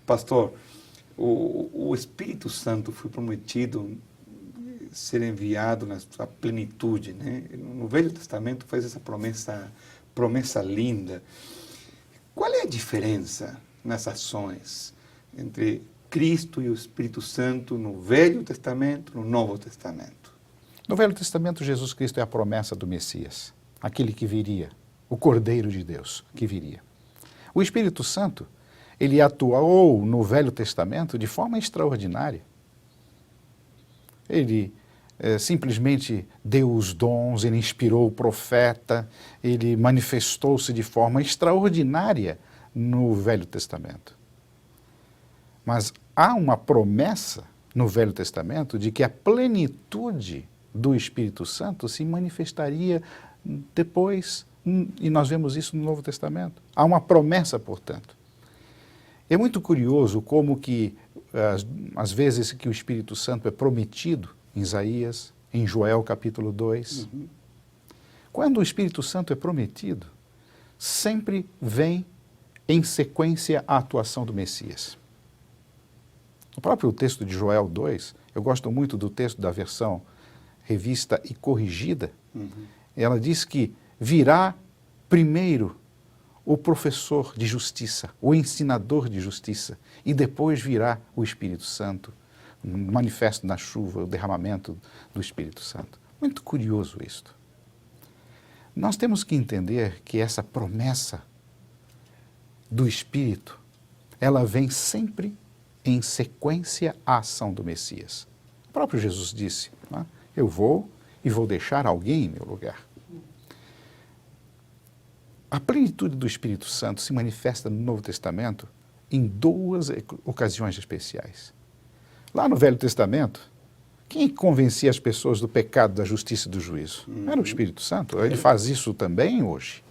Pastor, o Espírito Santo foi prometido ser enviado na sua plenitude, né? No Velho Testamento faz essa promessa linda. Qual é a diferença nas ações entre Cristo e o Espírito Santo no Velho Testamento, no Novo Testamento? No Velho Testamento, Jesus Cristo é a promessa do Messias, aquele que viria, o Cordeiro de Deus que viria. O Espírito Santo, ele atuou no Velho Testamento de forma extraordinária. Ele simplesmente deu os dons, ele inspirou o profeta, ele manifestou-se de forma extraordinária no Velho Testamento. Mas há uma promessa no Velho Testamento de que a plenitude do Espírito Santo se manifestaria depois E nós vemos isso no Novo Testamento. Há uma promessa, portanto. É muito curioso como que, às vezes, que o Espírito Santo é prometido em Isaías, em Joel capítulo 2. Quando o Espírito Santo é prometido, sempre vem em sequência a atuação do Messias. O próprio texto de Joel 2, eu gosto muito do texto da versão revista e corrigida, ela diz que virá primeiro o professor de justiça, o ensinador de justiça, e depois virá o Espírito Santo, manifesto na chuva, o derramamento do Espírito Santo. Muito curioso isto. Nós temos que entender que essa promessa do Espírito, ela vem sempre em sequência à ação do Messias. O próprio Jesus disse, né? Eu vou e vou deixar alguém em meu lugar. A plenitude do Espírito Santo se manifesta no Novo Testamento em duas ocasiões especiais. Lá no Velho Testamento, quem convencia as pessoas do pecado, da justiça e do juízo? Era o Espírito Santo. Ele faz isso também hoje.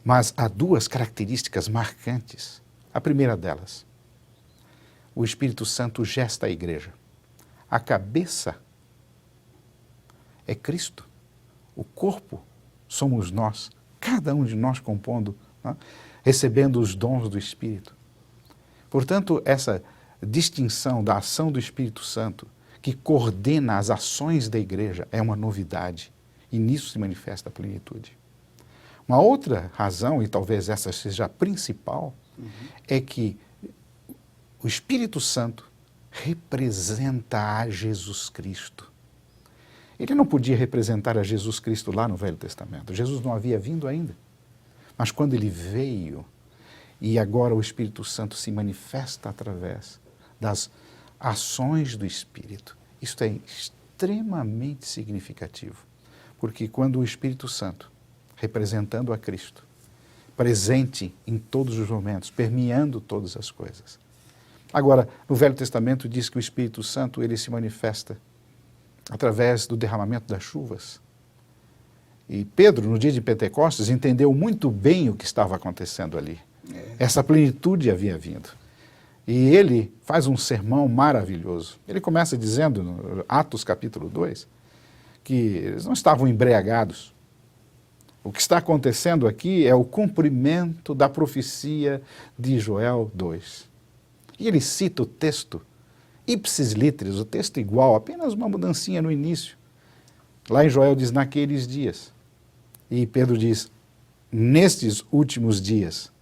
Mas há duas características marcantes. A primeira delas, o Espírito Santo gesta a igreja. A cabeça é Cristo. O corpo somos nós. Cada um de nós compondo, né? Recebendo os dons do Espírito. Portanto, essa distinção da ação do Espírito Santo, que coordena as ações da igreja, é uma novidade. E nisso se manifesta a plenitude. Uma outra razão, e talvez essa seja a principal, é que o Espírito Santo representa a Jesus Cristo. Ele não podia representar a Jesus Cristo lá no Velho Testamento. Jesus não havia vindo ainda. Mas quando ele veio, e agora o Espírito Santo se manifesta através das ações do Espírito, isso é extremamente significativo. Porque quando o Espírito Santo, representando a Cristo, presente em todos os momentos, permeando todas as coisas. Agora, no Velho Testamento diz que o Espírito Santo, ele se manifesta através do derramamento das chuvas. E Pedro, no dia de Pentecostes, entendeu muito bem o que estava acontecendo ali. Essa plenitude havia vindo. E ele faz um sermão maravilhoso. Ele começa dizendo, no Atos capítulo 2, que eles não estavam embriagados. O que está acontecendo aqui é o cumprimento da profecia de Joel 2. E ele cita o texto ipsis literis, o texto igual, apenas uma mudancinha no início. Lá em Joel diz, naqueles dias. E Pedro diz, nestes últimos dias,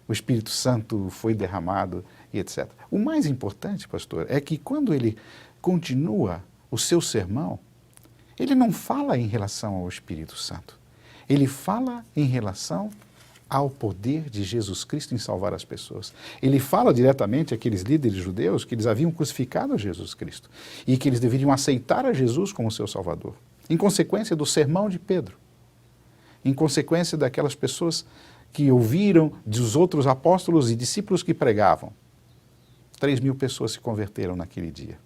o Espírito Santo foi derramado e etc. O mais importante, pastor, é que quando ele continua o seu sermão, ele não fala em relação ao Espírito Santo. Ele fala em relação ao poder de Jesus Cristo em salvar as pessoas. Ele fala diretamente àqueles líderes judeus que eles haviam crucificado a Jesus Cristo e que eles deveriam aceitar a Jesus como seu Salvador, em consequência do sermão de Pedro, em consequência daquelas pessoas que ouviram dos outros apóstolos e discípulos que pregavam. 3.000 pessoas se converteram naquele dia.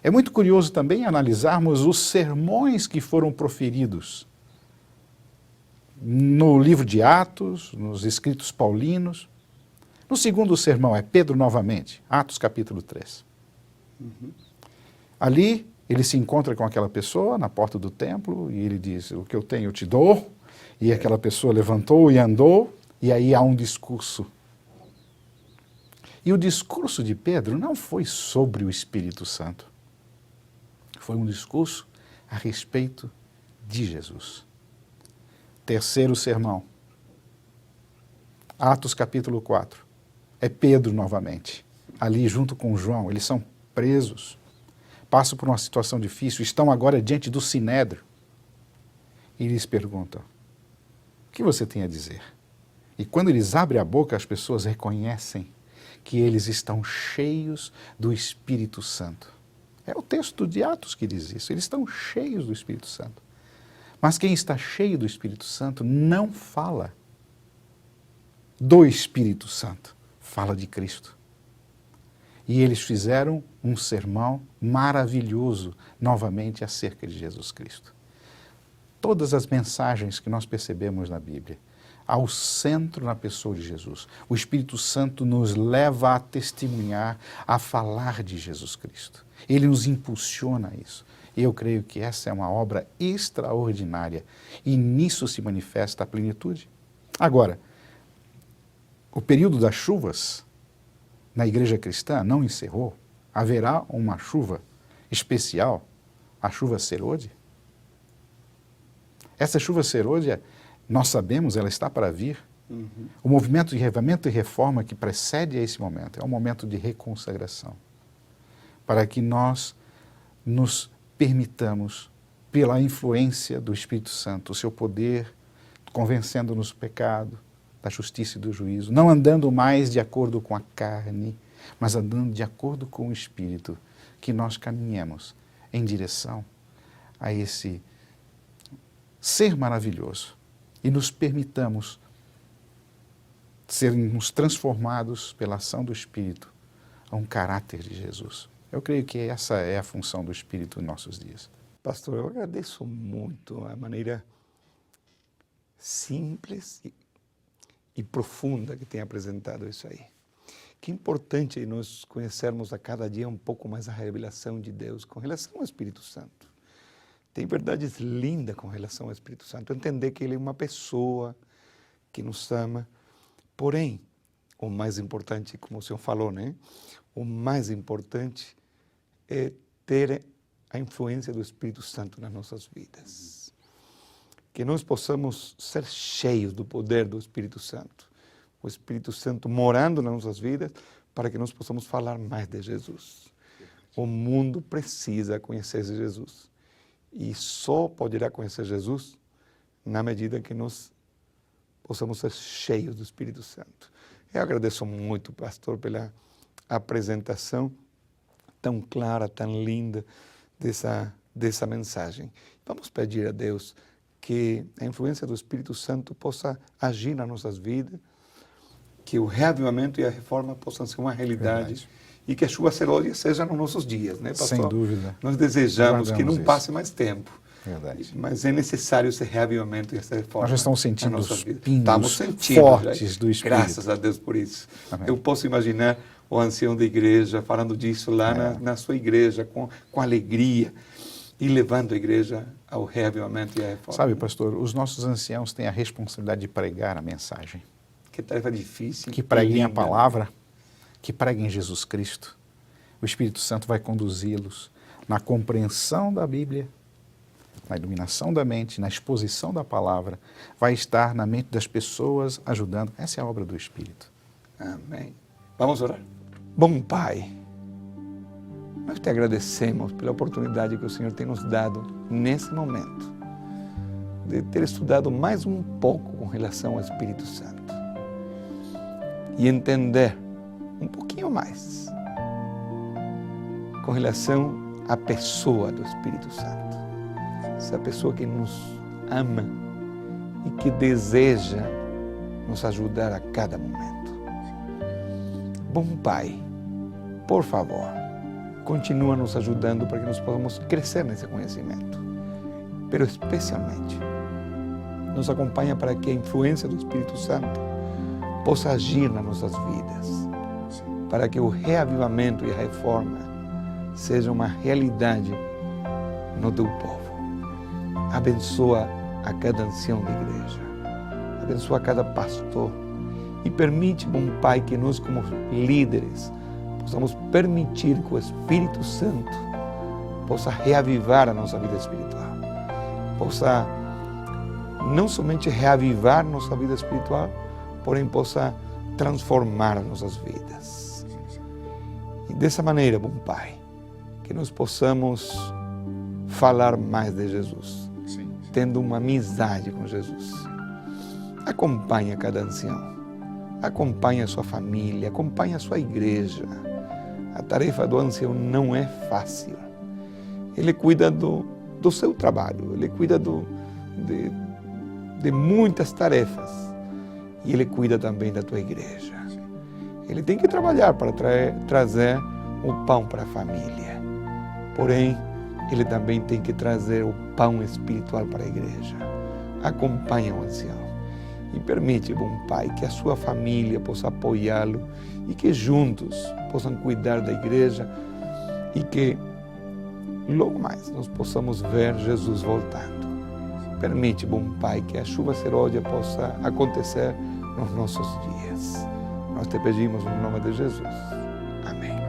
É muito curioso também analisarmos os sermões que foram proferidos no livro de Atos, nos escritos paulinos. No segundo sermão é Pedro novamente, Atos capítulo 3. Ali ele se encontra com aquela pessoa na porta do templo e ele diz, o que eu tenho eu te dou. E aquela pessoa levantou e andou, e aí há um discurso. E o discurso de Pedro não foi sobre o Espírito Santo. Foi um discurso a respeito de Jesus. Terceiro sermão, Atos capítulo 4, é Pedro novamente, ali junto com João, eles são presos, passam por uma situação difícil, estão agora diante do Sinédrio, e eles perguntam, o que você tem a dizer? E quando eles abrem a boca, as pessoas reconhecem que eles estão cheios do Espírito Santo. É o texto de Atos que diz isso, eles estão cheios do Espírito Santo. Mas quem está cheio do Espírito Santo não fala do Espírito Santo, fala de Cristo. E eles fizeram um sermão maravilhoso novamente acerca de Jesus Cristo. todas as mensagens que nós percebemos na Bíblia, ao centro na pessoa de Jesus. O Espírito Santo nos leva a testemunhar, a falar de Jesus Cristo. Ele nos impulsiona a isso. Eu creio que essa é uma obra extraordinária e nisso se manifesta a plenitude. Agora, o período das chuvas na igreja cristã não encerrou. Haverá uma chuva especial, a chuva serôdia. Essa chuva serôdia, nós sabemos, ela está para vir. O movimento de reavivamento e reforma que precede a esse momento é um momento de reconsagração, para que nós nos permitamos, pela influência do Espírito Santo, o seu poder, convencendo-nos do pecado, da justiça e do juízo, não andando mais de acordo com a carne, mas andando de acordo com o Espírito, que nós caminhemos em direção a esse ser maravilhoso e nos permitamos sermos transformados pela ação do Espírito a um caráter de Jesus. Eu creio que essa é a função do Espírito em nossos dias. Pastor, eu agradeço muito a maneira simples e profunda que tem apresentado isso aí. Que importante nós conhecermos a cada dia um pouco mais a revelação de Deus com relação ao Espírito Santo. Tem verdades lindas com relação ao Espírito Santo. Entender que Ele é uma pessoa que nos ama. Porém, o mais importante, como o senhor falou, né? O mais importante é ter a influência do Espírito Santo nas nossas vidas. Que nós possamos ser cheios do poder do Espírito Santo. O Espírito Santo morando nas nossas vidas para que nós possamos falar mais de Jesus. O mundo precisa conhecer Jesus. E só poderá conhecer Jesus na medida que nós possamos ser cheios do Espírito Santo. Eu agradeço muito, pastor, pela apresentação tão clara, tão linda dessa mensagem. Vamos pedir a Deus que a influência do Espírito Santo possa agir nas nossas vidas, que o reavivamento e a reforma possam ser uma realidade e que a chuva serôdia seja nos nossos dias, né, pastor? Sem dúvida. Nós desejamos que não passe mais tempo. Verdade. Mas é necessário esse reavivamento e essa reforma. Nós já estamos sentindo os pingos fortes do Espírito. Graças a Deus por isso. Amém. Eu posso imaginar o ancião da igreja falando disso lá na sua igreja, com alegria, e levando a igreja ao reavivamento e à reforma. Sabe, pastor, os nossos anciãos têm a responsabilidade de pregar a mensagem. Que tarefa difícil. Que preguem a palavra, que preguem Jesus Cristo. O Espírito Santo vai conduzi-los na compreensão da Bíblia, na iluminação da mente, na exposição da palavra, vai estar na mente das pessoas ajudando. Essa é a obra do Espírito. Amém. Vamos orar? Bom Pai, nós te agradecemos pela oportunidade que o Senhor tem nos dado nesse momento de ter estudado mais um pouco com relação ao Espírito Santo e entender um pouquinho mais com relação à pessoa do Espírito Santo. Essa pessoa que nos ama e que deseja nos ajudar a cada momento. Bom Pai, por favor, continua nos ajudando para que nós possamos crescer nesse conhecimento. Pero especialmente, nos acompanha para que a influência do Espírito Santo possa agir nas nossas vidas, para que o reavivamento e a reforma sejam uma realidade no teu povo. Abençoa a cada ancião da igreja, abençoa cada pastor e permite, bom Pai, que nós como líderes possamos permitir que o Espírito Santo possa reavivar a nossa vida espiritual, possa não somente reavivar nossa vida espiritual, porém possa transformar as nossas vidas. E dessa maneira, bom Pai, que nós possamos falar mais de Jesus, tendo uma amizade com Jesus. Acompanha cada ancião, acompanha a sua família, acompanha a sua igreja. A tarefa do ancião não é fácil. Ele cuida do seu trabalho, ele cuida de muitas tarefas e ele cuida também da tua igreja. Ele tem que trabalhar para trazer o pão para a família. Porém, ele também tem que trazer o pão espiritual para a igreja. Acompanha o ancião e permite, bom Pai, que a sua família possa apoiá-lo e que juntos possam cuidar da igreja e que logo mais nós possamos ver Jesus voltando. Permite, bom Pai, que a chuva serôdia possa acontecer nos nossos dias. Nós te pedimos no nome de Jesus. Amém.